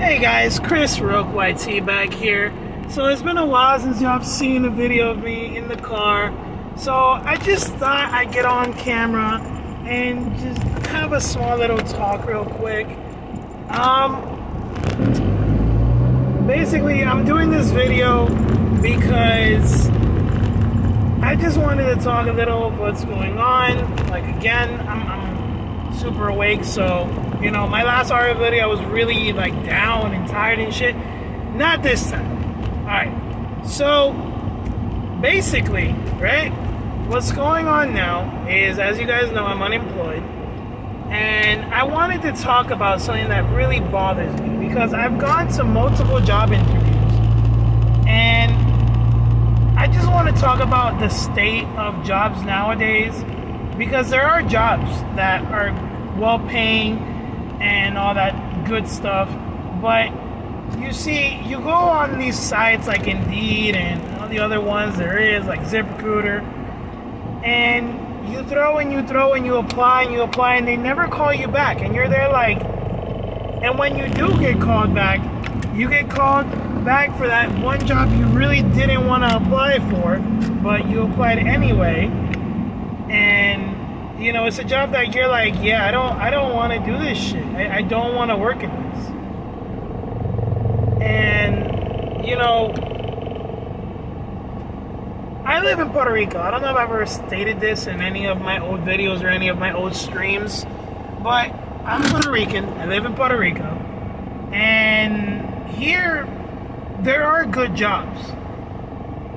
Hey guys, Chris Reupload back here. So it's been a while since y'all have seen a video of me in the car. So I just thought I'd get on camera and just have a small little talk real quick. Basically I'm doing this video because I just wanted to talk a little of what's going on. Like again, I'm super awake, so you know, my last art video I was really like down and tired and shit. Not this time. Alright. So basically, right? What's going on now is, as you guys know, I'm unemployed. And I wanted to talk about something that really bothers me, because I've gone to multiple job interviews. And I just want to talk about the state of jobs nowadays, because there are jobs that are well paying and all that good stuff, but you see, you go on these sites like Indeed and all the other ones there is, like ZipRecruiter, and you throw and you apply and they never call you back, and you're there like, and when you do get called back, you get called back for that one job you really didn't want to apply for, but you applied anyway. And you know, it's a job that you're like, yeah, I don't want to do this shit. I don't want to work at this. And, you know, I live in Puerto Rico. I don't know if I've ever stated this in any of my old videos or any of my old streams, but I'm Puerto Rican. I live in Puerto Rico. And here, there are good jobs.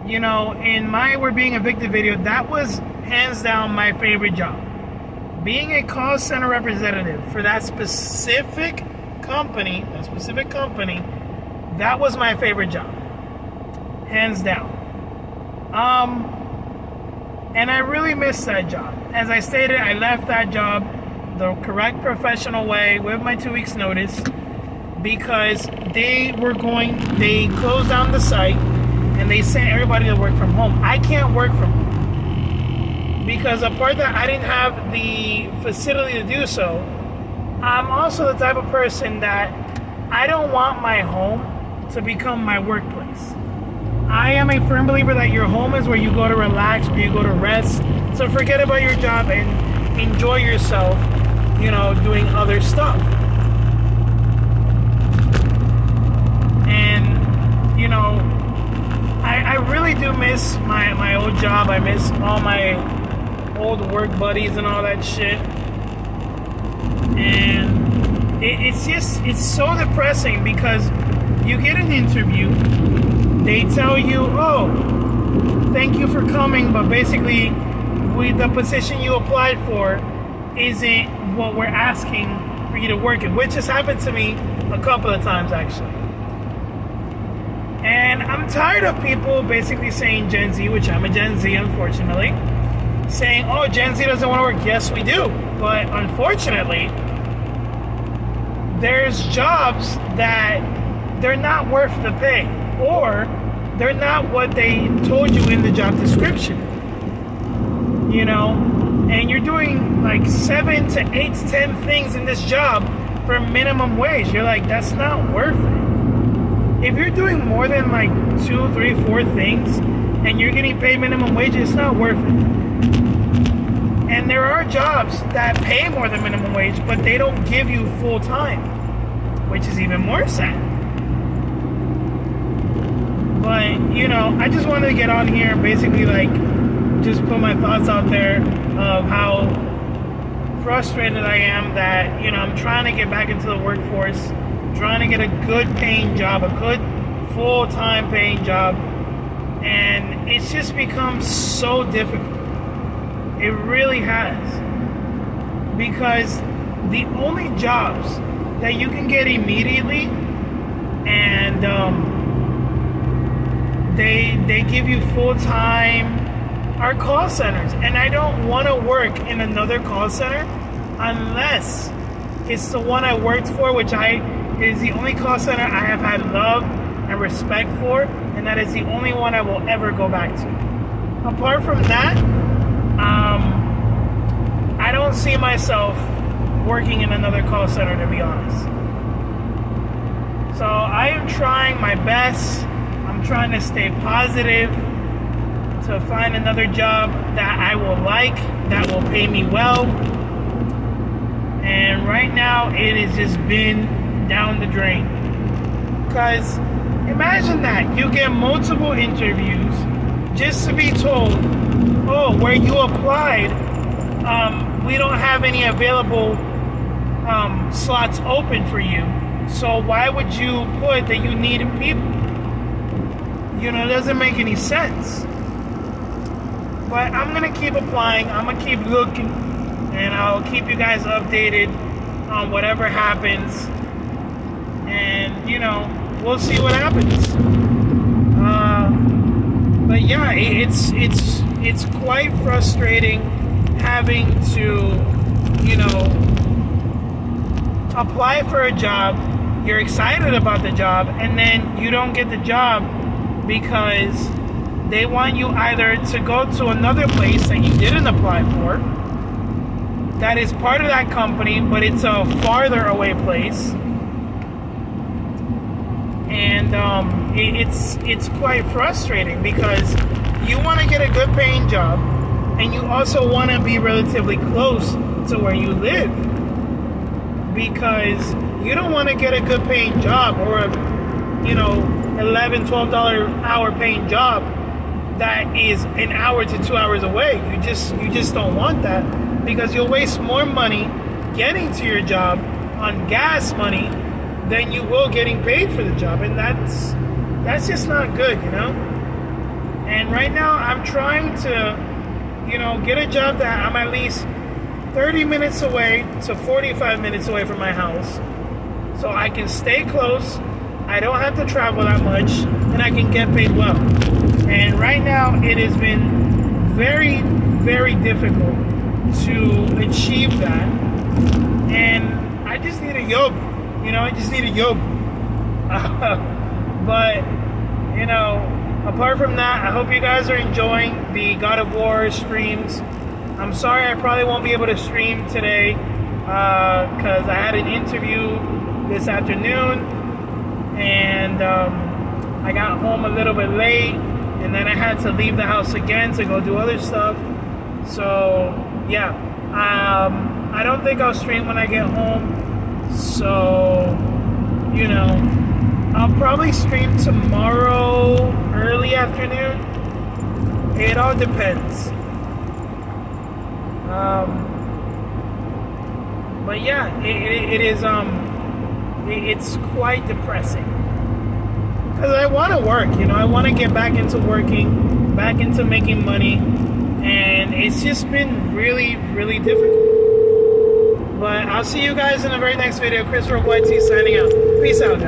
You know, in my We're Being Evicted video, that was hands down my favorite job. Being a call center representative for that specific company, that was my favorite job. Hands down. And I really missed that job. As I stated, I left that job the correct professional way with my 2 weeks notice, because they closed down the site and they sent everybody to work from home. I can't work from home, because apart that I didn't have the facility to do so, I'm also the type of person that I don't want my home to become my workplace. I am a firm believer that your home is where you go to relax, where you go to rest. So forget about your job and enjoy yourself, you know, doing other stuff. And, you know, I really do miss my old job. I miss all my old work buddies and all that shit, and it's so depressing, because you get an interview, they tell you, oh, thank you for coming, but basically the position you applied for isn't what we're asking for you to work in, which has happened to me a couple of times actually. And I'm tired of people basically saying Gen Z, which I'm a Gen Z unfortunately, saying, oh, Gen Z doesn't want to work. Yes, we do. But unfortunately, there's jobs that they're not worth the pay, or they're not what they told you in the job description. You know, and you're doing like 7 to 8 to 10 things in this job for minimum wage. You're like, that's not worth it. If you're doing more than like 2, 3, 4 things and you're getting paid minimum wage, it's not worth it. And there are jobs that pay more than minimum wage, but they don't give you full time, which is even more sad. But, you know, I just wanted to get on here and basically like just put my thoughts out there of how frustrated I am that, you know, I'm trying to get back into the workforce, trying to get a good paying job, a good full-time paying job, and it's just become so difficult. It really has, because the only jobs that you can get immediately, and they give you full time, are call centers. And I don't want to work in another call center unless it's the one I worked for, which is the only call center I have had love and respect for, and that is the only one I will ever go back to. Apart from that, I don't see myself working in another call center, to be honest. So I am trying my best. I'm trying to stay positive, to find another job that I will like, that will pay me well. And right now it has just been down the drain. Because imagine that you get multiple interviews just to be told, oh, where you applied, we don't have any available slots open for you. So why would you put that you needed people? You know, it doesn't make any sense. But I'm going to keep applying. I'm going to keep looking. And I'll keep you guys updated on whatever happens. And, you know, we'll see what happens. But yeah, it's quite frustrating having to, you know, apply for a job. You're excited about the job, and then you don't get the job because they want you either to go to another place that you didn't apply for, that is part of that company, but it's a farther away place. And it's quite frustrating because you want to get a good paying job, and you also want to be relatively close to where you live, because you don't want to get a good paying job or a, you know, $11, $12 hour paying job that is an hour to 2 hours away. You just don't want that, because you'll waste more money getting to your job on gas money than you will getting paid for the job, and that's just not good, you know. And right now I'm trying to, you know, get a job that I'm at least 30 minutes away to 45 minutes away from my house, so I can stay close, I don't have to travel that much, and I can get paid well. And right now it has been very, very difficult to achieve that, and I just need a job. You know, I just need a job. But, you know, apart from that, I hope you guys are enjoying the God of War streams. I'm sorry I probably won't be able to stream today because I had an interview this afternoon, and I got home a little bit late, and then I had to leave the house again to go do other stuff. So, yeah, I don't think I'll stream when I get home. So, you know, I'll probably stream tomorrow early afternoon. It all depends. But yeah, it is it's quite depressing, because I want to work, you know, I want to get back into working, back into making money, and it's just been really, really difficult. But I'll see you guys in the very next video. Chris Reupload signing out. Peace out, guys.